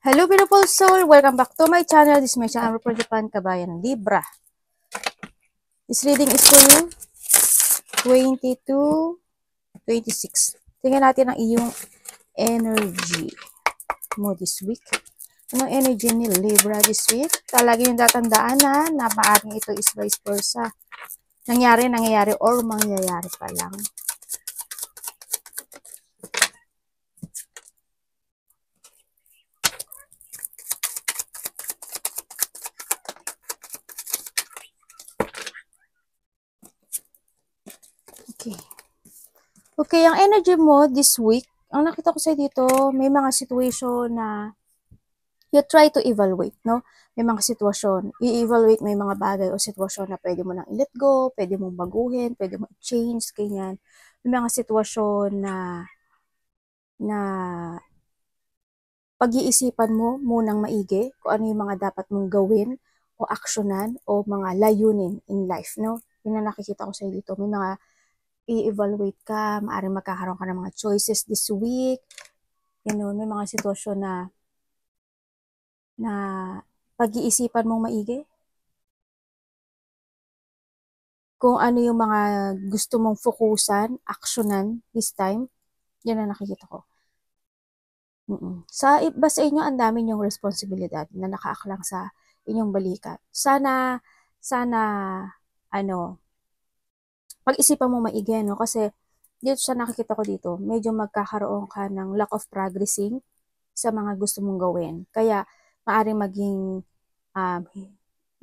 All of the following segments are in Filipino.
Hello beautiful soul! Welcome back to my channel. This is my channel for Japan, Kabayan Libra. This reading is for you, 22-26. Tingnan natin ang iyong energy mo this week. Anong energy ni Libra this week? Talaga yung tatandaan na maaaring ito is vice versa. Nangyayari, or mangyayari pa lang. Okay, ang energy mo this week, ang nakita ko sa dito, may mga situation na you try to evaluate, no? May mga sitwasyon, i-evaluate may mga bagay o sitwasyon na pwede mo nang i-let go, pwede mong baguhin, pwede mo i-change, ganyan. May mga sitwasyon na pag-iisipan mo munang maigi kung ano yung mga dapat mong gawin o aksyonan o mga layunin in life, no? Yun ang nakikita ko sa dito. May mga i-evaluate ka, maaaring magkakaroon ka ng mga choices this week. May mga sitwasyon na pag-iisipan mong maigi. Kung ano yung mga gusto mong fokusan, aksyonan this time, yan ang nakikita ko. Sa iba sa inyo, ang dami yung responsibilidad na nakaaklang sa inyong balikat. Sana, pag-isipan mo maigi, no? Kasi, dito sa nakikita ko dito, medyo magkakaroon ka ng lack of progressing sa mga gusto mong gawin. Kaya, maaaring maging,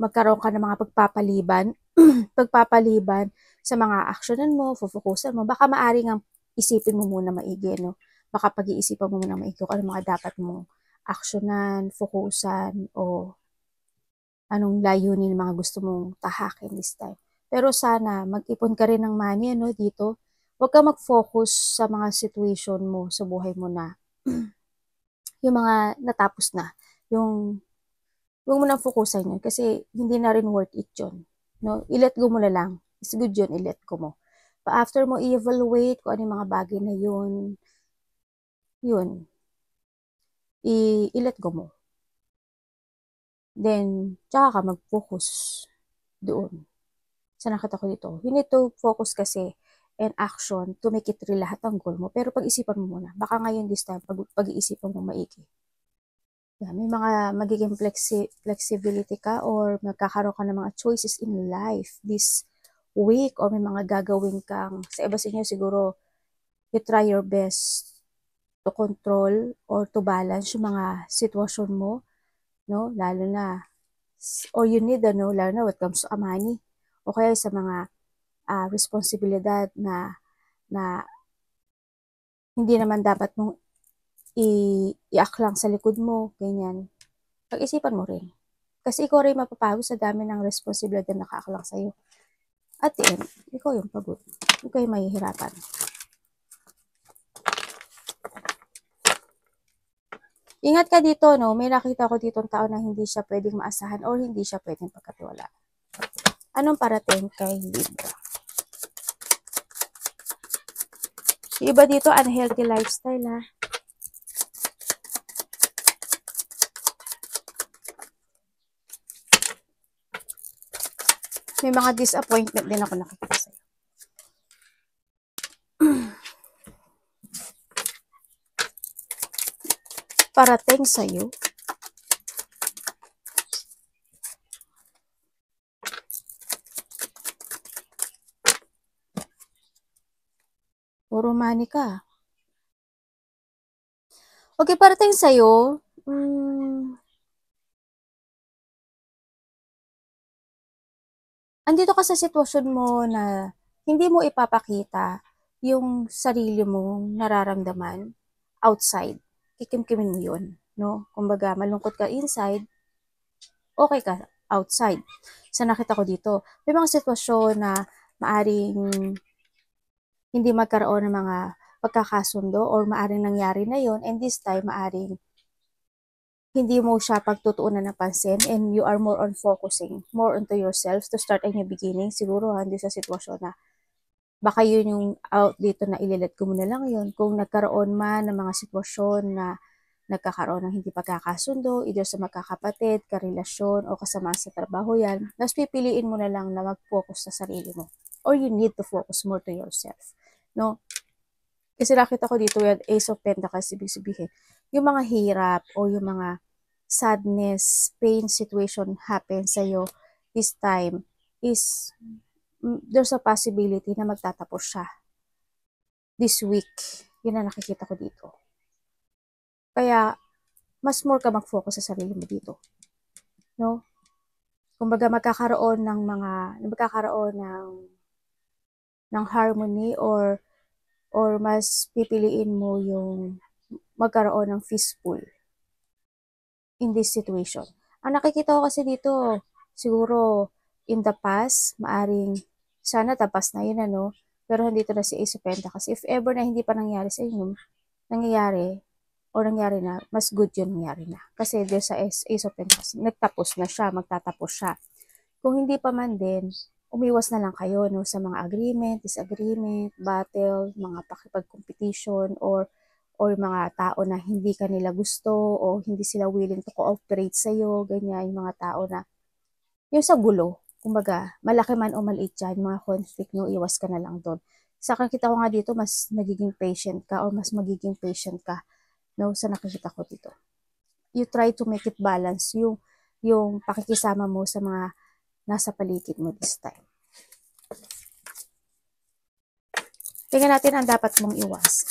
magkaroon ka ng mga pagpapaliban sa mga aksyonan mo, fokusan mo. Baka maaaring ang isipin mo muna maigi, no? Baka pag-iisipan mo muna maigi kung ano mga dapat mong aksyonan, fokusan, o anong layunin mga gusto mong tahakin this time. Pero sana, mag-ipon ka rin ng money, no, dito. Huwag ka mag-focus sa mga situation mo sa buhay mo na yung mga natapos na. Huwag mo nang fokusan yun kasi hindi na rin worth it yun. No? I-let go mo na lang. It's good yun, i-let go mo. But after mo i-evaluate kung ano yung mga bagay na yun, i-let go mo. Then, tsaka ka mag-focus doon. Sa nakita ko dito, you need to focus kasi and action to make it real lahat ng goal mo. Pero pag-isipan mo muna. Baka ngayon this time, pag-iisipan mo maigi. May mga magiging flexibility ka or magkakaroon ka ng mga choices in life this week or may mga gagawin kang, sa iba sa inyo siguro, you try your best to control or to balance yung mga sitwasyon mo, no? Lalo na, or you need, lalo na when it comes to money o kaya sa mga responsibilidad na hindi naman dapat mong i-aklang sa likod mo, ganyan. Pag-isipan mo rin. Kasi ikaw rin mapapagod sa dami ng responsibilidad na nakaaklang sa'yo. At the end, ikaw yung pagod. Ikaw yung mahihirapan. Ingat ka dito, no? May nakita ko dito ang tao na hindi siya pwedeng maasahan or hindi siya pwedeng pagkatiwala. Anong parating kay Libra? Yung iba dito, unhealthy lifestyle, ha? May mga disappointment din ako nakikita sa'yo. Parating sa'yo. Puro money ka. Okay, parating sa'yo. Andito ka sa sitwasyon mo na hindi mo ipapakita yung sarili mong nararamdaman outside. Kikimkimin mo yun, no? Kumbaga, malungkot ka inside, okay ka outside. Sa nakita ko dito, may mga sitwasyon na maaring hindi magkaroon ng mga pagkakasundo or maaring nangyari na yon, and this time maaring hindi mo siya pagtutuunan ng pansin and you are more on focusing more onto yourself to start a new beginning. Siguro hindi sa sitwasyon na baka yun yung out dito na ililet ko muna lang yun. Kung nagkaroon man ng mga sitwasyon na nagkakaroon ng hindi pagkakasundo, either sa magkakapatid, karelasyon, o kasama sa trabaho yan, tapos pipiliin mo na lang na mag-focus sa sarili mo. Or you need to focus more to yourself. No? Kasi nakita ko dito yan, Ace of Pentacles, ibig sabihin, yung mga hirap o yung mga sadness, pain situation happen sa'yo this time is there's a possibility na magtatapos siya this week. Yun ang nakikita ko dito. Kaya, mas more ka mag-focus sa sarili mo dito. No? Kumbaga, magkakaroon ng harmony or mas pipiliin mo yung magkaroon ng peaceful in this situation. Ang nakikita ko kasi dito, siguro in the past, maaring sana tapas na yun, ano, pero hindi na si Ace of Pentacles. If ever na hindi pa nangyari sa inyo, nangyari na, mas good yun nangyari na. Kasi there's sa Ace of Pentacles, nagtapos na siya, magtatapos siya. Kung hindi pa man din, umiwas na lang kayo no, sa mga agreement, disagreement, battle, mga pakipag-competition, or mga tao na hindi ka nila gusto o hindi sila willing to cooperate sa'yo, ganyan, yung mga tao na, yung sa gulo, kumbaga, malaki man o maliit dyan, yung mga conflict nyo, iwas ka na lang doon. Sa kakita ko nga dito, mas nagiging patient ka or mas magiging patient ka, no, sa nakikita ko dito. You try to make it balance, yung pakikisama mo sa mga nasa paligid mo this time. Tingnan natin ang dapat mong iwas.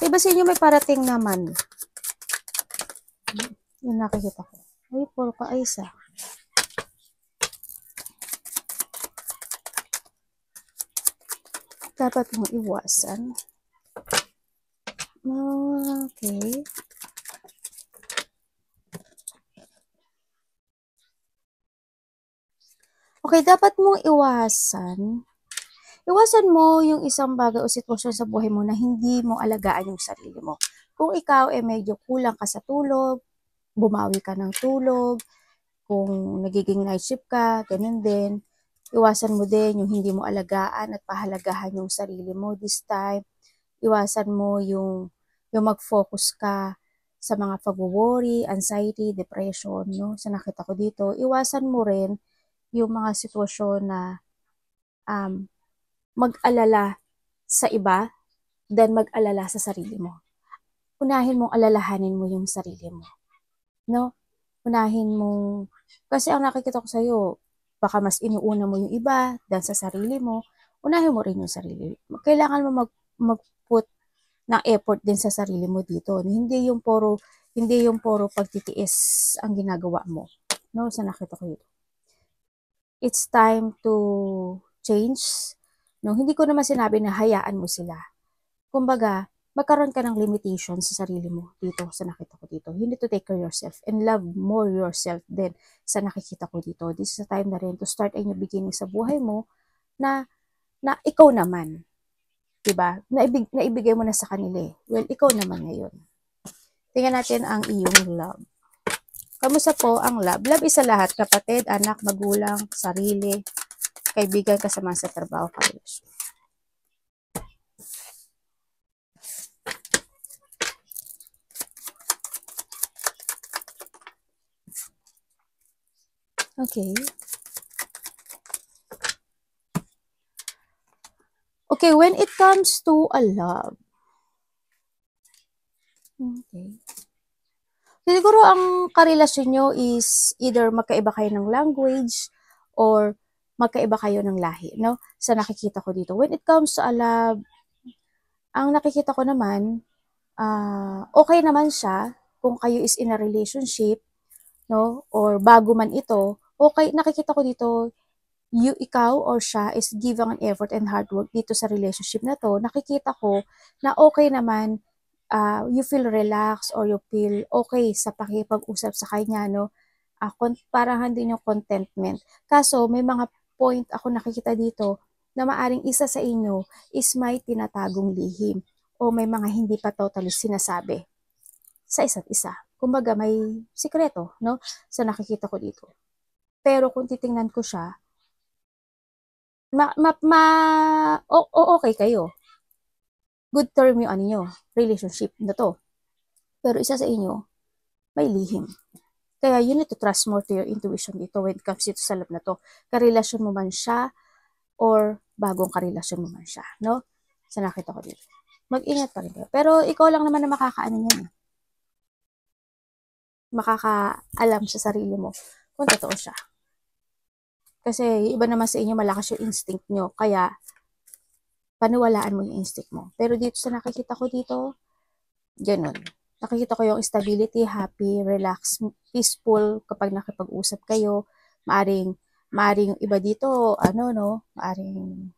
Diba sa inyo may parating naman? Yung nakikita ko. Ay, puro pa ay isa. Dapat mong iwasan. Okay. Okay, dapat mong iwasan. Iwasan mo yung isang bagay o sitwasyon sa buhay mo na hindi mo alagaan yung sarili mo. Kung ikaw medyo kulang ka sa tulog, bumawi ka ng tulog, kung nagiging night shift ka, ganun din. Iwasan mo din yung hindi mo alagaan at pahalagahan yung sarili mo this time. Iwasan mo yung mag-focus ka sa mga pag-worry, anxiety, depression, no? Sa nakita ko dito, iwasan mo rin yung mga sitwasyon na mag-alala sa iba than mag-alala sa sarili mo. Unahin mong alalahanin mo yung sarili mo. No? Unahin mong, kasi ang nakikita ko sa'yo, baka mas inuuna mo yung iba than sa sarili mo, unahin mo rin yung sarili. Kailangan mo mag-put ng effort din sa sarili mo dito. Hindi yung puro pagtitiis ang ginagawa mo. No? Sa nakita ko yun. It's time to change. No, hindi ko naman sinabi na hayaan mo sila. Kumbaga, magkaroon ka ng limitation sa sarili mo dito sa nakita ko dito. You need to take care of yourself and love more yourself din sa nakikita ko dito. This is a time na rin to start a new beginning sa buhay mo na ikaw naman. Diba? Naibigay mo na sa kanila eh. Well, ikaw naman ngayon. Tingnan natin ang iyong love. Kamusta po ang love? Love is sa lahat. Kapatid, anak, magulang, sarili, kaibigan, kasama sa trabaho, karelasyon. Okay. Okay, when it comes to a love. Okay. Siguro ang karelasyon nyo is either magkaiba kayo ng language or magkaiba kayo ng lahi, no? Sa nakikita ko dito. When it comes to a love, ang nakikita ko naman, okay naman siya kung kayo is in a relationship, no? Or bago man ito, okay, nakikita ko dito, ikaw or siya is giving an effort and hard work dito sa relationship na to. Nakikita ko na okay naman, you feel relaxed or you feel okay sa pakipag-usap sa kanya, no? Parang din yung contentment. Kaso, may mga point ako nakikita dito na maaring isa sa inyo is may tinatagong lihim o may mga hindi pa totally sinasabi sa isa't isa. Kumbaga, may sikreto, no? Sa nakikita ko dito. Pero kung titingnan ko siya, okay kayo. good term yung ano nyo, relationship na to. Pero isa sa inyo, may lihim. Kaya you need to trust more to your intuition dito when it comes dito sa love na to. Karelasyon mo man siya or bagong karelasyon mo man siya, no? Sa nakita ko dito. Mag-ingat pa rin kayo. Pero ikaw lang naman na makakaano niyan. Makakaalam sa sarili mo kung totoo siya. Kasi iba naman sa inyo, malakas yung instinct nyo. Kaya, paniwalaan mo yung instinct mo. Pero dito sa nakikita ko dito, ganun. Nakikita ko yung stability, happy, relax, peaceful kapag nakipag-usap kayo. Maaring yung iba dito, maaring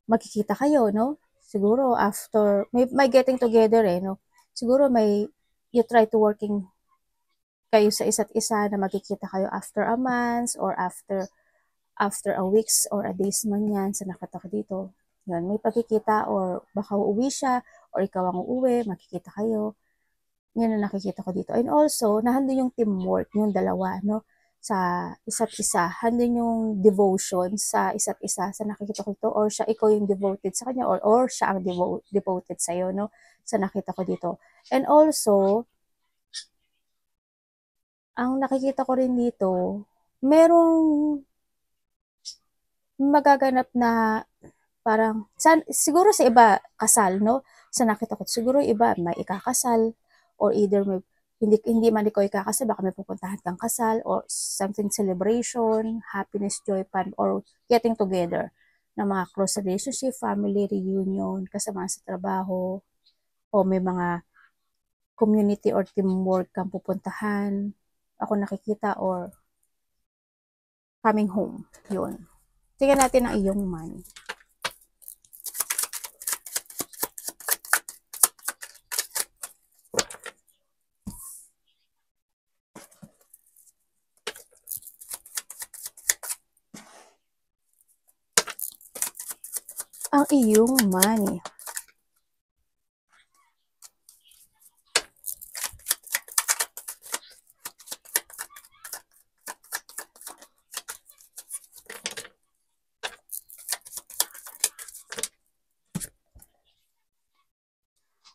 magkikita kayo, no? Siguro after, may getting together no? Siguro you try to working kayo sa isa't isa na magkikita kayo after a month or after a weeks or a days man yan sa nakita ko dito. Yun, may pagkikita or baka uuwi siya or ikaw ang uuwi, magkikita kayo. Yan ang nakikita ko dito. And also, nandun yung teamwork, yung dalawa, no? Sa isa't isa. Handun yung devotion sa isa't isa sa nakikita ko dito. Or siya, ikaw yung devoted sa kanya or siya ang devoted sa'yo, no? Sa nakita ko dito. And also, ang nakikita ko rin dito, merong magaganap na parang, siguro sa iba kasal, no? Sa nakita ko, siguro iba may ikakasal or either hindi man ikaw ikakasal, baka may pupuntahan kang kasal or something celebration, happiness, joy, fun, or getting together ng mga close relationship, family reunion, kasama sa trabaho, o may mga community or teamwork kang pupuntahan, ako nakikita, or coming home, yun. Tingnan natin ang iyong money. Ang iyong money.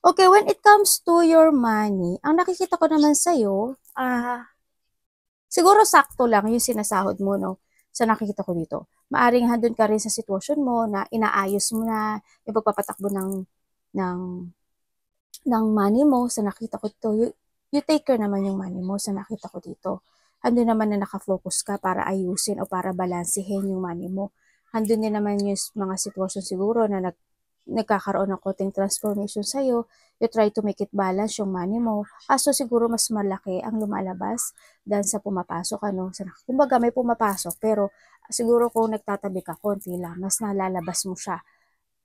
Okay, when it comes to your money, ang nakikita ko naman sa'yo, siguro sakto lang yung sinasahod mo, no? Sa nakikita ko dito. Maaring handun ka rin sa sitwasyon mo na inaayos mo na yung pagpapatakbo ng, ng money mo sa nakita ko dito. You take care naman yung money mo sa nakita ko dito. Handun naman na nakafocus ka para ayusin o para balansehin yung money mo. Handun din naman yung mga sitwasyon siguro na nagkakaroon ng konting transformation sa'yo, you try to make it balance yung money mo. Kaso siguro mas malaki ang lumalabas dahil sa pumapasok, kumbaga may pumapasok, pero siguro kung nagtatabi ka, konti lang, mas nalalabas mo siya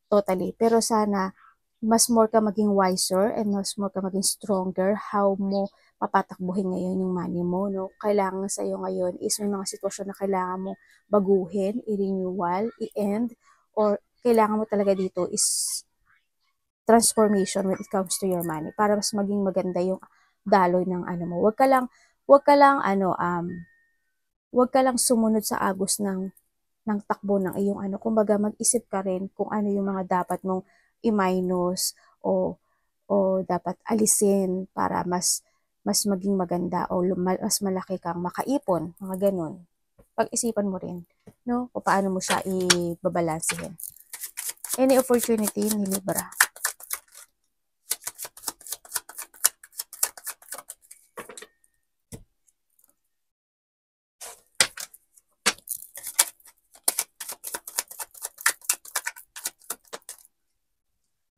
totally. Pero sana, mas more ka maging wiser and mas more ka maging stronger how mo papatakbuhin ngayon yung money mo, no? Kailangan sa'yo ngayon is may mga sitwasyon na kailangan mo baguhin, i-renewal, i-end, or kailangan mo talaga dito is transformation when it comes to your money para mas maging maganda yung daloy ng mo. Wag ka lang sumunod sa agos ng takbo ng iyong Kumbaga mag-isip ka rin kung ano yung mga dapat mong i-minus o dapat alisin para mas maging maganda o mas malaki kang makaipon, mga ganun. Pag-isipan mo rin, no? O paano mo siya i-babalansehin. Any opportunity ni Libra.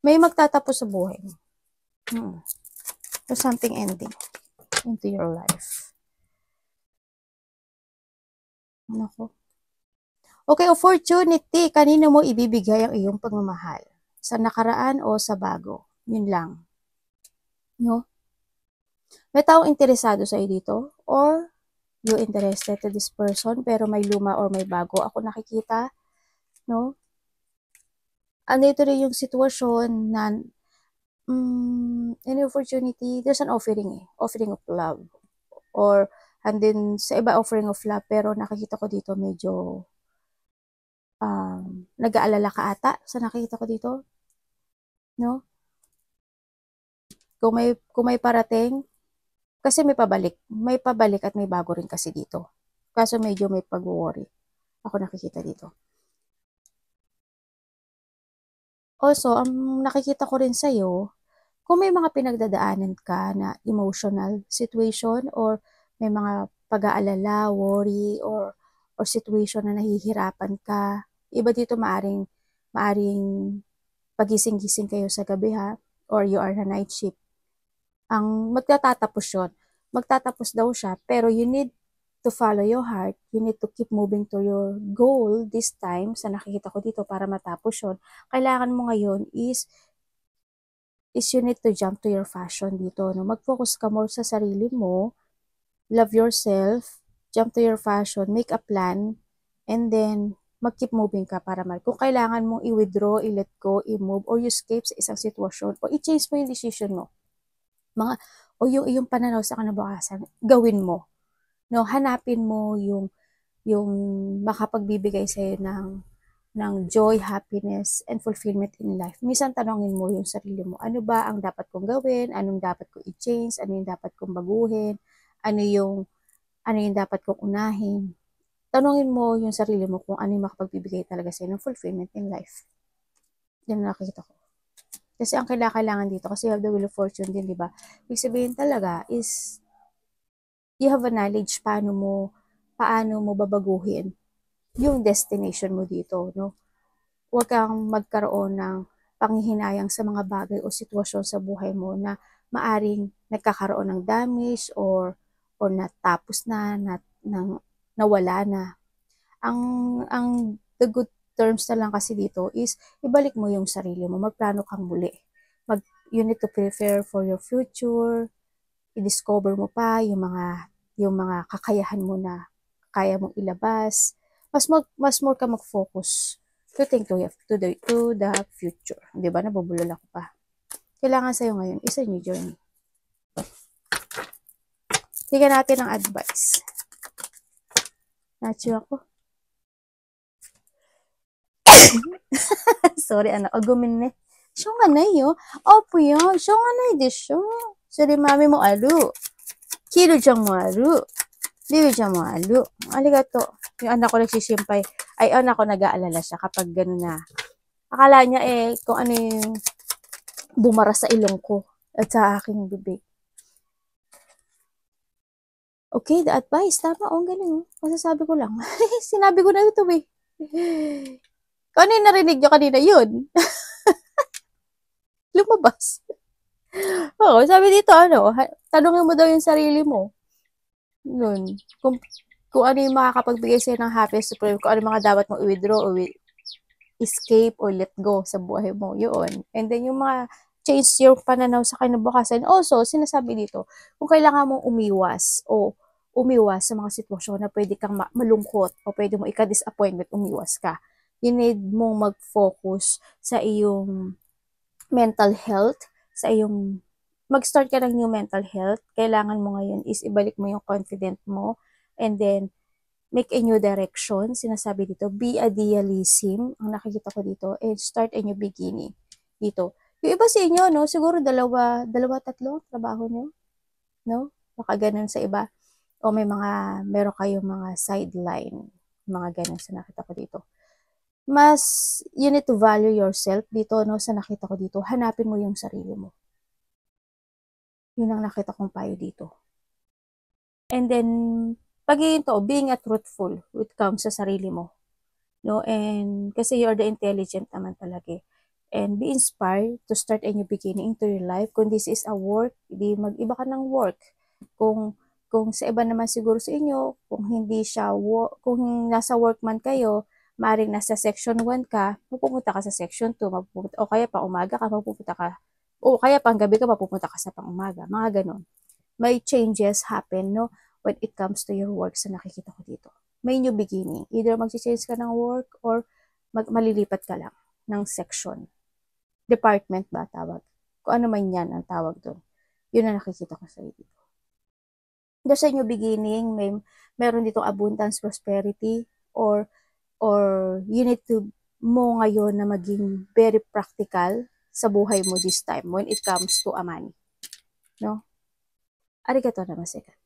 May magtatapos sa buhay mo. There's something ending into your life. Nako. Okay, opportunity. Kanino mo ibibigay ang iyong pagmamahal? Sa nakaraan o sa bago? Yun lang. No? May taong interesado sa iyo dito? Or you interested to this person pero may luma or may bago ako nakikita? No? Andito rin yung sitwasyon na any opportunity, there's an offering of love. Or, and then, sa iba offering of love, pero nakikita ko dito medyo nag-aalala ka ata sa nakikita ko dito. no? Kung may parating, kasi may pabalik at may bago rin kasi dito. Kaso medyo may pag-worry. Ako nakikita dito. Also, ang nakikita ko rin sa'yo, kung may mga pinagdadaanan ka na emotional situation or may mga pag-aalala, worry, or situation na nahihirapan ka, iba dito maaring pagising-gising kayo sa gabi ha, or you are na night shift. Magtatapos yun. Magtatapos daw siya, pero you need to follow your heart. You need to keep moving to your goal this time, sa nakikita ko dito, para matapos yun. Kailangan mo ngayon is you need to jump to your fashion dito. No? Mag-focus ka more sa sarili mo, love yourself, jump to your fashion, make a plan, and then mag-keep moving ka para kung kailangan mong i-withdraw, i-let go, i-move, or you escape sa isang sitwasyon, o i-change mo yung decision mo. O yung iyong pananaw sa kinabukasan, gawin mo. No, hanapin mo yung makapagbibigay sa'yo ng joy, happiness, and fulfillment in life. Minsan tanongin mo yung sarili mo, ano ba ang dapat kong gawin? Anong dapat kong i-change? Ano yung dapat kong baguhin? Ano yung dapat kong unahin? Tanongin mo yung sarili mo kung ano yung makapagbibigay talaga sa'yo ng fulfillment in life. Yan ang nakikita ko. Kasi ang kailangan dito, kasi you have the wheel of fortune din, di ba? Ibig sabihin talaga is, you have a knowledge paano mo babaguhin yung destination mo dito, no? Huwag kang magkaroon ng panghihinayang sa mga bagay o sitwasyon sa buhay mo na maaring nagkakaroon ng damage or natapos nawala na. Ang the good terms na lang kasi dito is ibalik mo yung sarili mo, magplano kang muli. You need to prepare for your future, i-discover mo pa yung mga kakayahan mo na kaya mong ilabas. Mas more ka mag-focus to think to the future. 'Di ba? Nabubulol ako pa. Kailangan sa'yo ngayon is a new journey. Tingnan natin ang advice. Nacho ako. Sorry, anak. Agumin ne. Siya nga na yo. Opo yan. Siya nga na de siya. Sorry, mami mo alu. Kilo diyang mo alu. Liwi diyang mo alu. Aligato. Yung anak ko nagsisimpay. Ay, anak ko nag-aalala siya kapag gano'n na. Akala niya kung ano yung bumara sa ilong ko at sa aking bibig. Okay, the advice. Tama, ang galing. Masasabi ko lang. Sinabi ko na ito eh. Kung ano yung narinig nyo kanina, yun. Lumabas. Oo, sabi dito, tanungin mo daw yung sarili mo. Yun. Kung ano yung makakapagbigay sa'yo ng happiness, kung ano yung mga dapat mong i-withdraw o escape or let go sa buhay mo. Yun. And then yung mga change your pananaw sa kinabukasan. Also, sinasabi dito, kung kailangan mong umiwas sa mga sitwasyon na pwede kang malungkot o pwede mo ika-disappointment, umiwas ka. You need mong mag-focus sa iyong mental health, mag-start ka ng new mental health. Kailangan mo ngayon is ibalik mo yung confident mo, and then make a new direction. Sinasabi dito, be a idealism. Ang nakikita ko dito, and start a new beginning. Dito. Yung iba sa inyo, no? Siguro tatlo trabaho nyo, no? Baka ganun sa iba. O meron kayong mga sideline, mga ganun sa nakita ko dito. You need to value yourself dito, no? Sa nakita ko dito, hanapin mo yung sarili mo. Yun ang nakita kong payo dito. And then, being a truthful when it comes sa sarili mo. No? And kasi you're the intelligent naman talaga. And be inspired to start a new beginning into your life. Kung this is a work, mag-iba ka ng work. Kung sa iba naman siguro sa inyo, kung kung nasa work man kayo, maaaring nasa section 1 ka, mapupunta ka sa section 2, o kaya pang umaga ka, mapupunta ka, o kaya pang gabi ka, mapupunta ka sa pang umaga. Mga ganon. May changes happen, no? When it comes to your work sa nakikita ko dito. May new beginning. Either mag-change ka ng work or malilipat ka lang ng section. Department ba tawag? Kung ano man yan ang tawag doon. Yun ang nakikita ko sa dito. There's a new beginning, meron dito abundance, prosperity, or you need to mo ngayon na maging very practical sa buhay mo this time when it comes to a money. No? Arigatou namaseka.